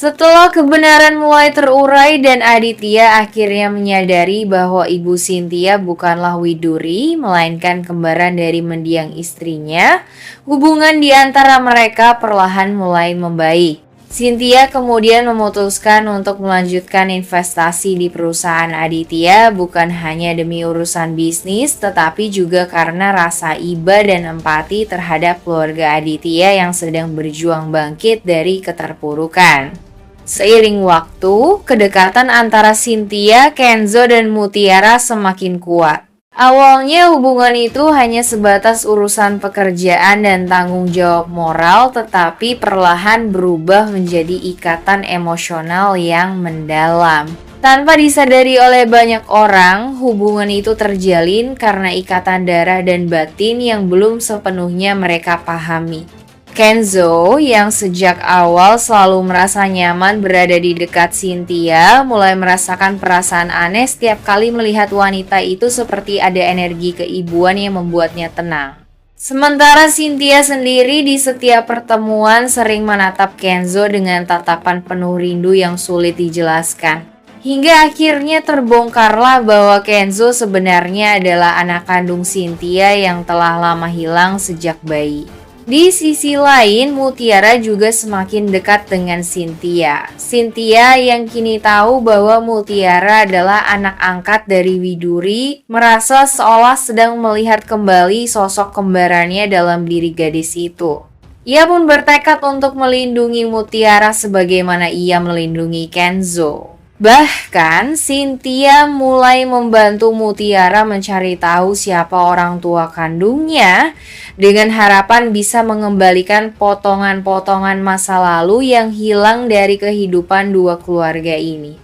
Setelah kebenaran mulai terurai dan Aditya akhirnya menyadari bahwa Ibu Cynthia bukanlah Widuri, melainkan kembaran dari mendiang istrinya, hubungan di antara mereka perlahan mulai membaik. Cynthia kemudian memutuskan untuk melanjutkan investasi di perusahaan Aditya bukan hanya demi urusan bisnis, tetapi juga karena rasa iba dan empati terhadap keluarga Aditya yang sedang berjuang bangkit dari keterpurukan. Seiring waktu, kedekatan antara Cynthia, Kenzo, dan Mutiara semakin kuat. Awalnya hubungan itu hanya sebatas urusan pekerjaan dan tanggung jawab moral, tetapi perlahan berubah menjadi ikatan emosional yang mendalam. Tanpa disadari oleh banyak orang, hubungan itu terjalin karena ikatan darah dan batin yang belum sepenuhnya mereka pahami. Kenzo yang sejak awal selalu merasa nyaman berada di dekat Cynthia mulai merasakan perasaan aneh setiap kali melihat wanita itu seperti ada energi keibuan yang membuatnya tenang. Sementara Cynthia sendiri di setiap pertemuan sering menatap Kenzo dengan tatapan penuh rindu yang sulit dijelaskan. Hingga akhirnya terbongkarlah bahwa Kenzo sebenarnya adalah anak kandung Cynthia yang telah lama hilang sejak bayi. Di sisi lain, Mutiara juga semakin dekat dengan Cynthia. Cynthia yang kini tahu bahwa Mutiara adalah anak angkat dari Widuri, merasa seolah sedang melihat kembali sosok kembarannya dalam diri gadis itu. Ia pun bertekad untuk melindungi Mutiara sebagaimana ia melindungi Kenzo. Bahkan, Cynthia mulai membantu Mutiara mencari tahu siapa orang tua kandungnya dengan harapan bisa mengembalikan potongan-potongan masa lalu yang hilang dari kehidupan dua keluarga ini.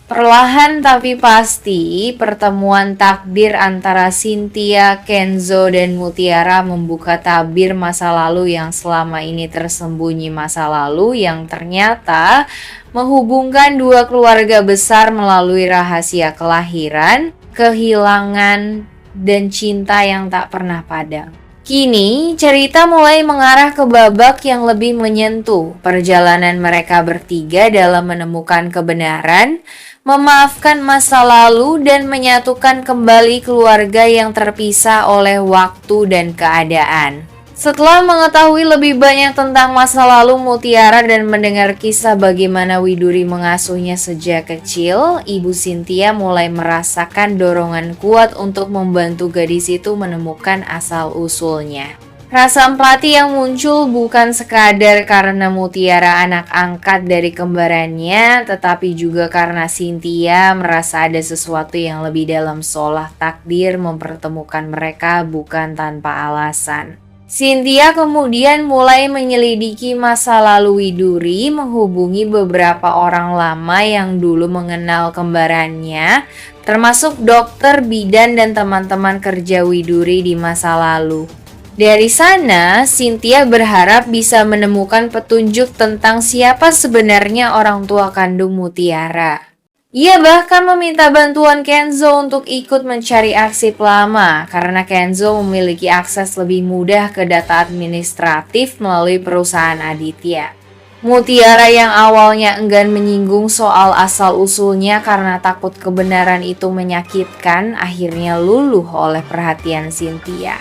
Perlahan tapi pasti, pertemuan takdir antara Cynthia, Kenzo, dan Mutiara membuka tabir masa lalu yang selama ini tersembunyi masa lalu yang ternyata menghubungkan dua keluarga besar melalui rahasia kelahiran, kehilangan, dan cinta yang tak pernah padam. Kini, cerita mulai mengarah ke babak yang lebih menyentuh. Perjalanan mereka bertiga dalam menemukan kebenaran, memaafkan masa lalu, dan menyatukan kembali keluarga yang terpisah oleh waktu dan keadaan. Setelah mengetahui lebih banyak tentang masa lalu Mutiara dan mendengar kisah bagaimana Widuri mengasuhnya sejak kecil, Ibu Cynthia mulai merasakan dorongan kuat untuk membantu gadis itu menemukan asal-usulnya. Rasa empati yang muncul bukan sekadar karena Mutiara anak angkat dari kembarannya, tetapi juga karena Cynthia merasa ada sesuatu yang lebih dalam seolah takdir mempertemukan mereka bukan tanpa alasan. Cynthia kemudian mulai menyelidiki masa lalu Widuri, menghubungi beberapa orang lama yang dulu mengenal kembarannya, termasuk dokter, bidan, dan teman-teman kerja Widuri di masa lalu. Dari sana, Cynthia berharap bisa menemukan petunjuk tentang siapa sebenarnya orang tua kandung Mutiara. Ia bahkan meminta bantuan Kenzo untuk ikut mencari arsip lama karena Kenzo memiliki akses lebih mudah ke data administratif melalui perusahaan Aditya. Mutiara yang awalnya enggan menyinggung soal asal-usulnya karena takut kebenaran itu menyakitkan, akhirnya luluh oleh perhatian Cynthia.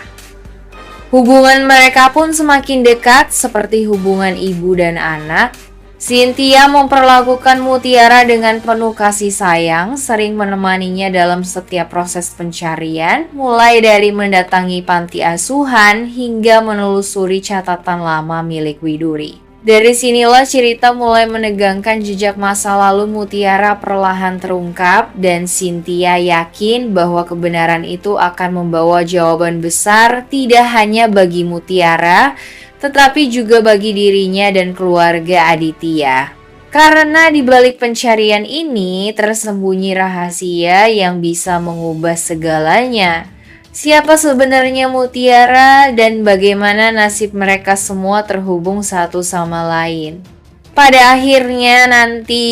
Hubungan mereka pun semakin dekat seperti hubungan ibu dan anak. Cynthia memperlakukan Mutiara dengan penuh kasih sayang, sering menemaninya dalam setiap proses pencarian, mulai dari mendatangi panti asuhan hingga menelusuri catatan lama milik Widuri. Dari sinilah cerita mulai menegangkan jejak masa lalu Mutiara perlahan terungkap dan Cynthia yakin bahwa kebenaran itu akan membawa jawaban besar tidak hanya bagi Mutiara, tetapi juga bagi dirinya dan keluarga Aditya. Karena di balik pencarian ini tersembunyi rahasia yang bisa mengubah segalanya. Siapa sebenarnya Mutiara dan bagaimana nasib mereka semua terhubung satu sama lain. Pada akhirnya nanti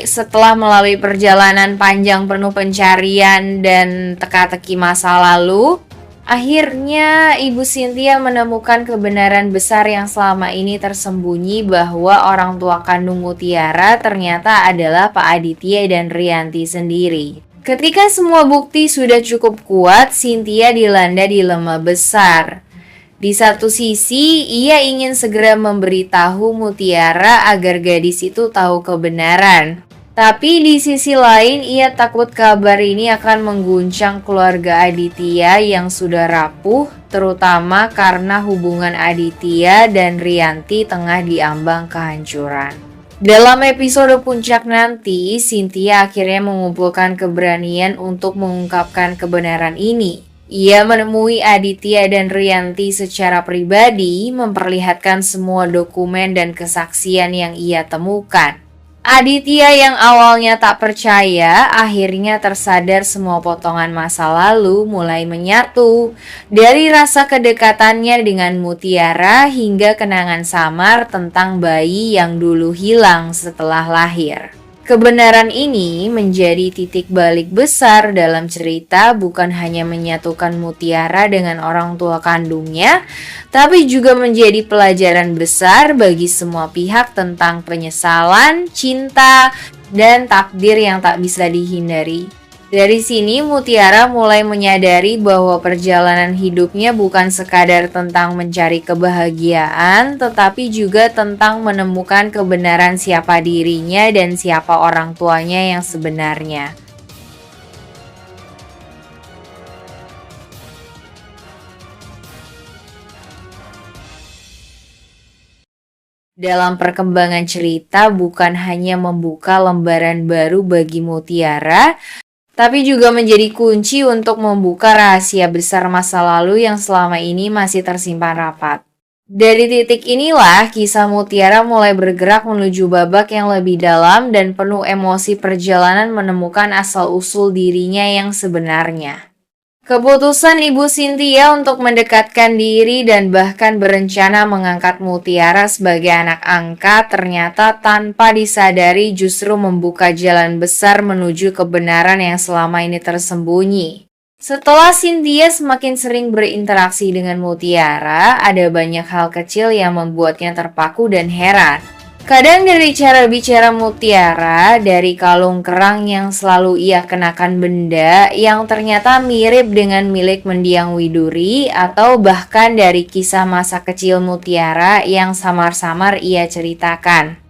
setelah melalui perjalanan panjang penuh pencarian dan teka-teki masa lalu, Akhirnya, Ibu Cynthia menemukan kebenaran besar yang selama ini tersembunyi bahwa orang tua kandung Mutiara ternyata adalah Pak Aditya dan Rianti sendiri. Ketika semua bukti sudah cukup kuat, Cynthia dilanda dilema besar. Di satu sisi, ia ingin segera memberitahu Mutiara agar gadis itu tahu kebenaran. Tapi di sisi lain, ia takut kabar ini akan mengguncang keluarga Aditya yang sudah rapuh, terutama karena hubungan Aditya dan Rianti tengah diambang kehancuran. Dalam episode puncak nanti, Cynthia akhirnya mengumpulkan keberanian untuk mengungkapkan kebenaran ini. Ia menemui Aditya dan Rianti secara pribadi, memperlihatkan semua dokumen dan kesaksian yang ia temukan. Aditya yang awalnya tak percaya, akhirnya tersadar semua potongan masa lalu mulai menyatu. Dari rasa kedekatannya dengan Mutiara hingga kenangan samar tentang bayi yang dulu hilang setelah lahir. Kebenaran ini menjadi titik balik besar dalam cerita, bukan hanya menyatukan Mutiara dengan orang tua kandungnya, tapi juga menjadi pelajaran besar bagi semua pihak tentang penyesalan, cinta, dan takdir yang tak bisa dihindari. Dari sini Mutiara mulai menyadari bahwa perjalanan hidupnya bukan sekadar tentang mencari kebahagiaan, tetapi juga tentang menemukan kebenaran siapa dirinya dan siapa orang tuanya yang sebenarnya. Dalam perkembangan cerita bukan hanya membuka lembaran baru bagi Mutiara, tapi juga menjadi kunci untuk membuka rahasia besar masa lalu yang selama ini masih tersimpan rapat. Dari titik inilah, kisah Mutiara mulai bergerak menuju babak yang lebih dalam dan penuh emosi perjalanan menemukan asal-usul dirinya yang sebenarnya. Keputusan Ibu Cynthia untuk mendekatkan diri dan bahkan berencana mengangkat Mutiara sebagai anak angkat ternyata tanpa disadari justru membuka jalan besar menuju kebenaran yang selama ini tersembunyi. Setelah Cynthia semakin sering berinteraksi dengan Mutiara, ada banyak hal kecil yang membuatnya terpaku dan heran. Kadang dari cara bicara Mutiara, dari kalung kerang yang selalu ia kenakan benda yang ternyata mirip dengan milik mendiang Widuri, atau bahkan dari kisah masa kecil Mutiara yang samar-samar ia ceritakan.